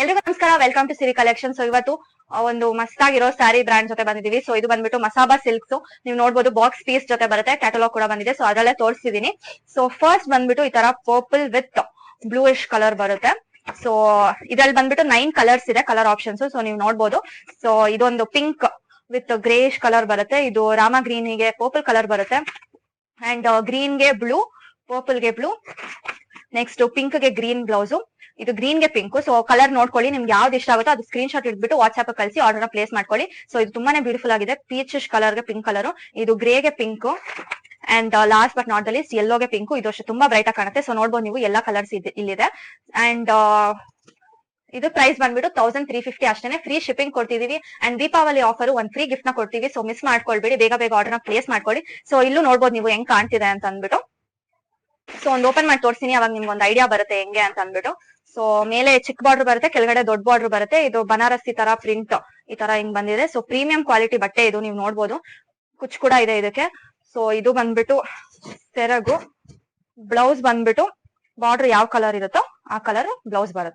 ಎಲ್ರಿಗೂ ನಮಸ್ಕಾರ, welcome to Siri collection. So ಇವತ್ತು ಒಂದು ಮಸ್ತ್ ಆಗಿರೋ ಸ್ಯಾರಿ ಬ್ರಾಂಡ್ ಜೊತೆ ಬಂದಿದೀವಿ. ಸೊ ಇದು ಬಂದ್ಬಿಟ್ಟು ಮಸಾಬಾ ಸಿಲ್ಕ್ಸ್. ನೀವು ನೋಡ್ಬೋದು ಬಾಕ್ಸ್ ಪೀಸ್ ಜೊತೆ ಬರುತ್ತೆ, ಕ್ಯಾಟಲಾಗ್ ಕೂಡ ಬಂದಿದೆ. ಸೊ ಅದರಲ್ಲೇ ತೋರಿಸ್ತಿದೀನಿ. ಸೊ ಫಸ್ಟ್ ಬಂದ್ಬಿಟ್ಟು ಈ ತರ ಪರ್ಪಲ್ ವಿತ್ ಬ್ಲೂಯಿಶ್ ಕಲರ್ ಬರುತ್ತೆ. ಸೊ ಇದ್ರಲ್ಲಿ ಬಂದ್ಬಿಟ್ಟು 9 ಕಲರ್ಸ್ ಇದೆ, ಕಲರ್ ಆಪ್ಷನ್ಸ್. ಸೊ ನೀವು ನೋಡ್ಬೋದು. ಸೊ ಇದೊಂದು ಪಿಂಕ್ ವಿತ್ ಗ್ರೇಶ್ ಕಲರ್ ಬರುತ್ತೆ. ಇದು ರಾಮ ಗ್ರೀನ್ ಗೆ ಪರ್ಪಲ್ ಕಲರ್ ಬರುತ್ತೆ. ಅಂಡ್ ಗ್ರೀನ್ ಗೆ ಬ್ಲೂ, ಪರ್ಪಲ್ ಗೆ ಬ್ಲೂ, ನೆಕ್ಸ್ಟ್ ಪಿಂಕ್ ಗೆ ಗ್ರೀನ್ ಬ್ಲೌಸ್, ಇದು ಗ್ರೀನ್ ಗೆ ಪಿಂಕ್. ಸೊ ಕಲರ್ ನೋಡ್ಕೊಳ್ಳಿ, ನಿಮ್ಗೆ ಯಾವ್ದು ಇಷ್ಟ ಆಗುತ್ತೋ ಅದು ಸ್ಕ್ರೀನ್ ಶಾಟ್ ಇಟ್ಬಿಟ್ಟು ವಾಟ್ಸ್ಆಪ್ ಕಳಿಸಿ ಆರ್ಡರ್ ಪ್ಲೇಸ್ ಮಾಡ್ಕೊಳ್ಳಿ. ಸೊ ಇದು ತುಂಬಾನೇ ಬ್ಯೂಟಿಫುಲ್ ಆಗಿದೆ. ಪೀಚ್ ಕಲರ್ ಗೆ ಪಿಂಕ್ ಕಲರ್, ಇದು ಗ್ರೇ ಗೆ pink, and last but not the least ಯೆಲ್ಲೋಗೆ ಪಿಂಕ್. ಇದು ಅಷ್ಟು ತುಂಬಾ ಬ್ರೈಟ್ ಆಗಿ ಕಾಣುತ್ತೆ. ಸೊ ನೋಡ್ಬೋದು ನೀವು, ಎಲ್ಲಾ ಕಲರ್ಸ್ ಇಲ್ಲಿದೆ. ಅಂಡ್ ಇದು ಪ್ರೈಸ್ ಬಂದ್ಬಿಟ್ಟು 1350 ಅಷ್ಟೇ. ಫ್ರೀ ಶಿಪ್ಪಿಂಗ್ ಕೊಡ್ತಿದೀವಿ. ಅಂಡ್ ದೀಪಾವಳಿ ಆಫರ್ ಒಂದ್ ಫ್ರೀ ಗಿಫ್ಟ್ ನ ಕೊಡ್ತೀವಿ. ಸೊ ಮಿಸ್ ಮಾಡ್ಕೊಳ್ಬೇಡಿ, ಬೇಗ ಬೇಗ ಆರ್ಡರ್ ನ ಪ್ಲೇಸ್ ಮಾಡ್ಕೊಳ್ಳಿ. ಸೊ ಇಲ್ಲೂ ನೋಡ್ಬೋದು ನೀವು ಹೆಂಗ್ ಕಾಣ್ತಿದೆ ಅಂತ ಅಂದ್ಬಿಟ್ಟು. ಸೊ ಒಂದು ಓಪನ್ ಮಾಡಿ ತೋರಿಸ್ತೀನಿ, ಅವಾಗ ನಿಮ್ಗೆ ಒಂದು ಐಡಿಯಾ ಬರುತ್ತೆ ಹೆಂಗೆ ಅಂತ ಅಂದ್ಬಿಟ್ಟು. ಸೊ ಮೇಲೆ ಚಿಕ್ಕ ಬಾರ್ಡರ್ ಬರುತ್ತೆ, ಕೆಳಗಡೆ ದೊಡ್ಡ ಬಾರ್ಡರ್ ಬರುತ್ತೆ. ಇದು ಬನಾರಸಿ ತರ ಪ್ರಿಂಟ್ ಈ ತರ ಹಿಂಗ್ ಬಂದಿದೆ. ಸೊ ಪ್ರೀಮಿಯಂ ಕ್ವಾಲಿಟಿ ಬಟ್ಟೆ ಇದು, ನೀವು ನೋಡ್ಬೋದು. ಕುಚ್ ಕೂಡ ಇದೆ ಇದಕ್ಕೆ. ಸೊ ಇದು ಬಂದ್ಬಿಟ್ಟು ಸೆರಗು. ಬ್ಲೌಸ್ ಬಂದ್ಬಿಟ್ಟು ಬಾರ್ಡರ್ ಯಾವ ಕಲರ್ ಇರುತ್ತೋ ಆ ಕಲರ್ ಬ್ಲೌಸ್ ಬರುತ್ತೆ.